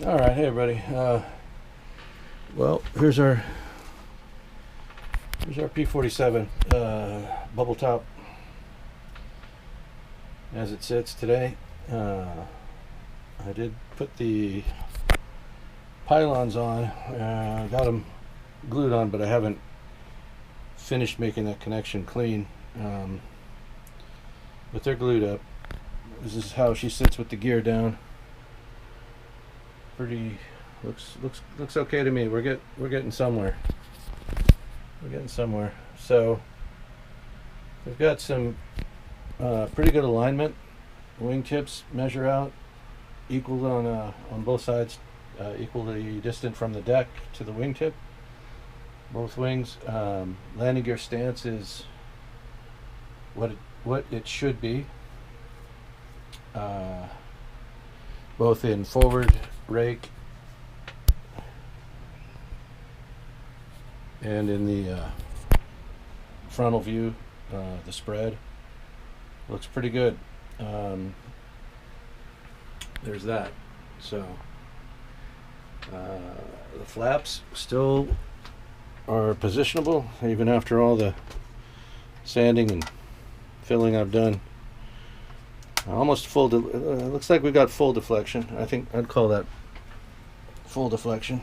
All right, hey everybody. Well, here's our P-47 bubble top as it sits today. I did put the pylons on, got them glued on, but I haven't finished making that connection clean. But they're glued up. This is how she sits with the gear down. Pretty looks okay to me. We're getting somewhere. We're getting somewhere. So we've got some pretty good alignment. Wingtips measure out equal on both sides, equally distant from the deck to the wingtip. Both wings. Landing gear stance is what it should be. Both in forward rake and in the frontal view, the spread looks pretty good. There's that. So the flaps still are positionable even after all the sanding and filling I've done. Almost full. Looks like we got full deflection. I think I'd call that full deflection.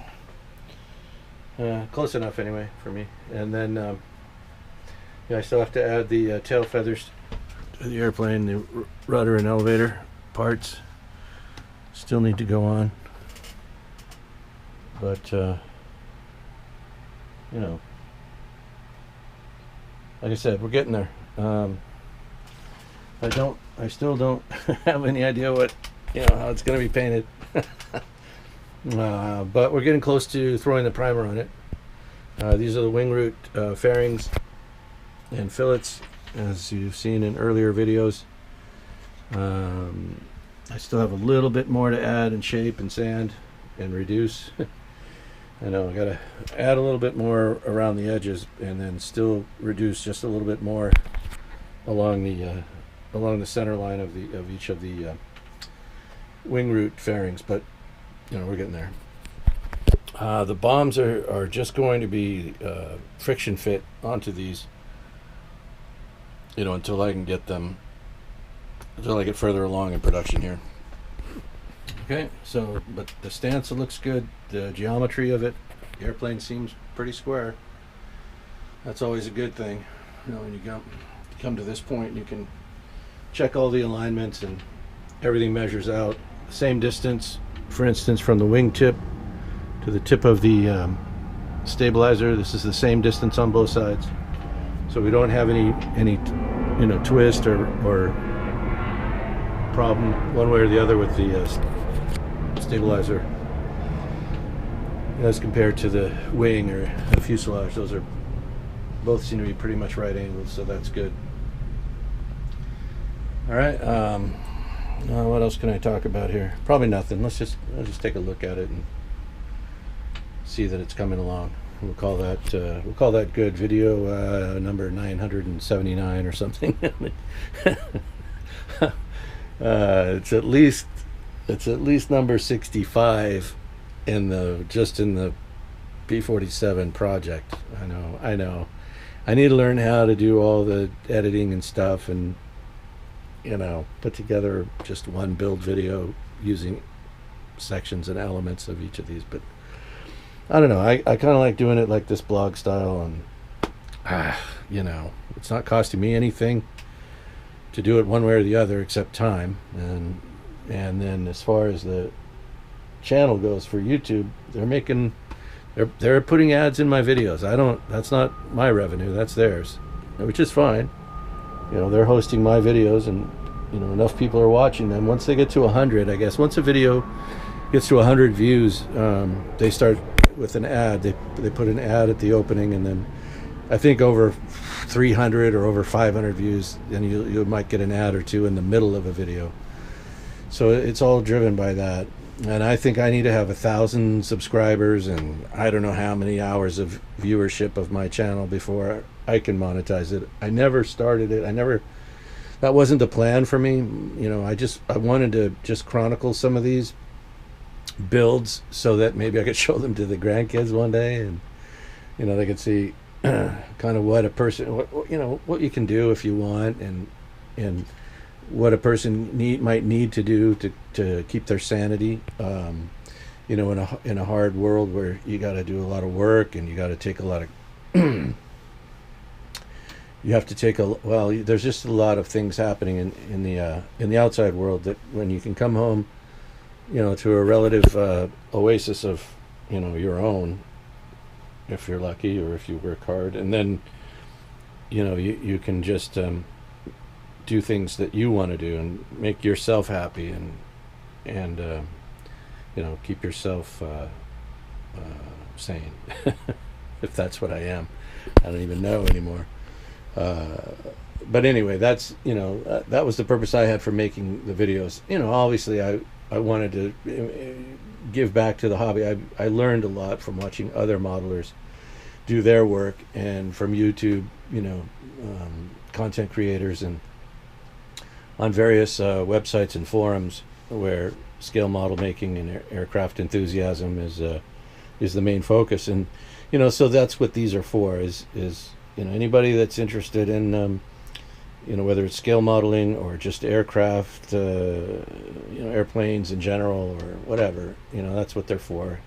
Close enough anyway for me. And then yeah, I still have to add the tail feathers to the airplane. The rudder and elevator parts still need to go on. But you know, like I said, we're getting there. I still don't have any idea how it's going to be painted. But we're getting close to throwing the primer on it. These are the wing root fairings and fillets, as you've seen in earlier videos. I still have a little bit more to add and shape and sand and reduce. I know I gotta add a little bit more around the edges and then still reduce just a little bit more along the center line of each of the wing root fairings, but we're getting there. The bombs are just going to be friction fit onto these, until I can get them, until I get further along in production here. Okay, so but the stance looks good. The geometry of it, the airplane seems pretty square. That's always a good thing. When you come to this point, you can check all the alignments and everything measures out same distance. For instance, from the wingtip to the tip of the stabilizer, this is the same distance on both sides, so we don't have any twist or problem one way or the other with the stabilizer as compared to the wing or the fuselage. Those are both seem to be pretty much right angles, so that's good. All right, what else can I talk about here? Probably nothing. Let's just take a look at it and see that it's coming along. We'll call that good. Video number 979 or something. It's at least number 65 in the P-47 project. I know. I need to learn how to do all the editing and stuff, and put together just one build video using sections and elements of each of these. But I don't know, I kind of like doing it like this blog style, and it's not costing me anything to do it one way or the other except time. And then as far as the channel goes for YouTube, they're putting ads in my videos. That's not my revenue, that's theirs, which is fine. They're hosting my videos, and enough people are watching them. Once they get to 100, I guess, once a video gets to 100 views, they start with an ad. They put an ad at the opening, and then I think over 300 or over 500 views, then you might get an ad or two in the middle of a video. So it's all driven by that. And I think I need to have 1,000 subscribers and I don't know how many hours of viewership of my channel before I can monetize it. I never started it. That wasn't the plan for me. I wanted to just chronicle some of these builds so that maybe I could show them to the grandkids one day, and they could see kind of what a person, what you can do if you want, and what a person might need to do to keep their sanity. In a hard world where you got to do a lot of work, and you got to take a lot of you have to take there's just a lot of things happening in the outside world, that when you can come home to a relative oasis of your own, if you're lucky or if you work hard, and then you can just do things that you want to do and make yourself happy, and keep yourself sane. If that's what I am, I don't even know anymore. But anyway, that's that was the purpose I had for making the videos. Obviously I wanted to give back to the hobby. I learned a lot from watching other modelers do their work, and from YouTube, content creators, and on various websites and forums where scale model making and aircraft enthusiasm is the main focus. And so that's what these are for, is anybody that's interested in whether it's scale modeling or just aircraft, airplanes in general, or whatever, that's what they're for,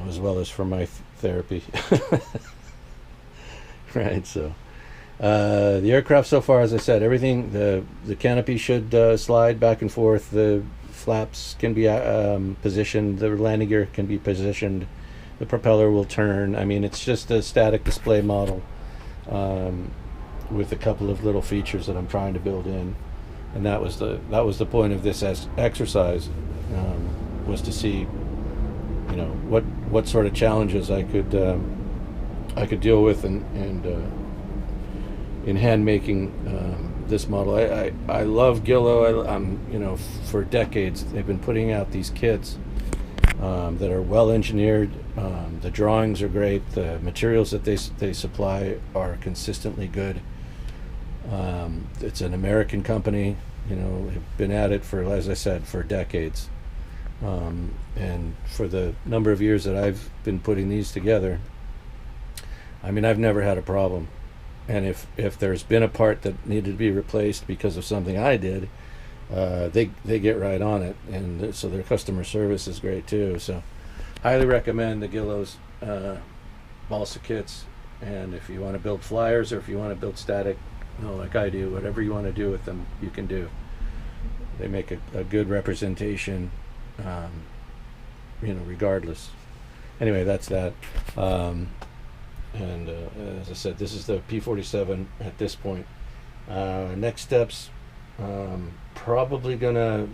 as well as for my therapy. Right. So the aircraft so far, as I said, everything, the canopy should slide back and forth, the flaps can be positioned, the landing gear can be positioned, the propeller will turn. I mean, it's just a static display model with a couple of little features that I'm trying to build in, and that was the point of this exercise, was to see what sort of challenges I could deal with, and in hand making this model. I love Guillow. I'm for decades they've been putting out these kits that are well engineered. The drawings are great. The materials that they supply are consistently good. It's an American company. Have been at it for, as I said, for decades. And for the number of years that I've been putting these together, I mean, I've never had a problem. And if there's been a part that needed to be replaced because of something I did, they get right on it, and so their customer service is great too. So highly recommend the Guillow's balsa kits. And if you want to build flyers, or if you want to build static, like I do, whatever you want to do with them, you can do. They make a good representation, regardless. Anyway, that's that. And as I said, this is the P-47 at this point. Next steps, probably gonna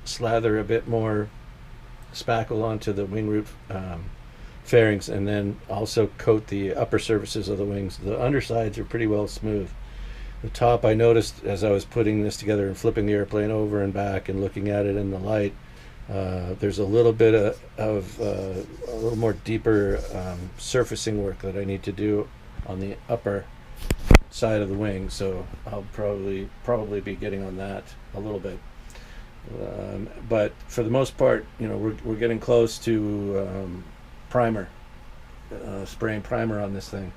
slather a bit more spackle onto the wing root fairings, and then also coat the upper surfaces of the wings. The undersides are pretty well smooth. The top, I noticed as I was putting this together and flipping the airplane over and back and looking at it in the light, there's a little bit of a little more deeper surfacing work that I need to do on the upper side of the wing, so I'll probably be getting on that a little bit. But for the most part, we're getting close to primer, spraying primer on this thing,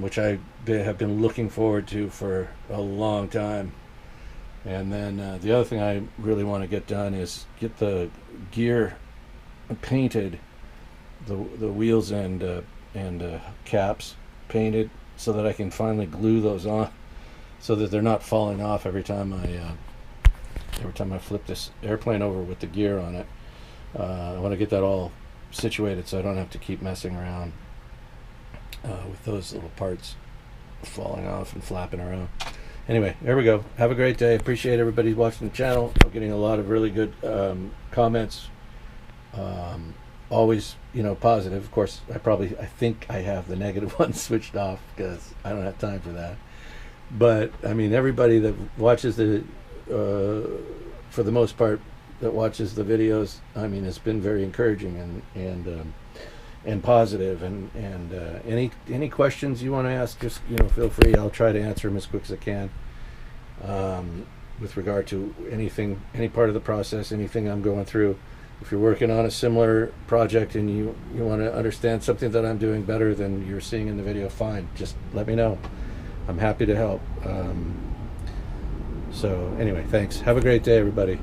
which I have been looking forward to for a long time. And then the other thing I really want to get done is get the gear painted, the wheels and caps painted, so that I can finally glue those on, so that they're not falling off every time I flip this airplane over with the gear on it. I want to get that all situated so I don't have to keep messing around with those little parts falling off and flapping around. Anyway, there we go. Have a great day. Appreciate everybody watching the channel. I'm getting a lot of really good comments. Always, positive. Of course, I think I have the negative ones switched off because I don't have time for that. But I mean, everybody that watches for the most part, that watches the videos, I mean, it's been very encouraging and positive. And any questions you want to ask, just feel free. I'll try to answer them as quick as I can. With regard to anything, any part of the process, anything I'm going through, if you're working on a similar project and you want to understand something that I'm doing better than you're seeing in the video, fine. Just let me know. I'm happy to help. So anyway, thanks. Have a great day, everybody.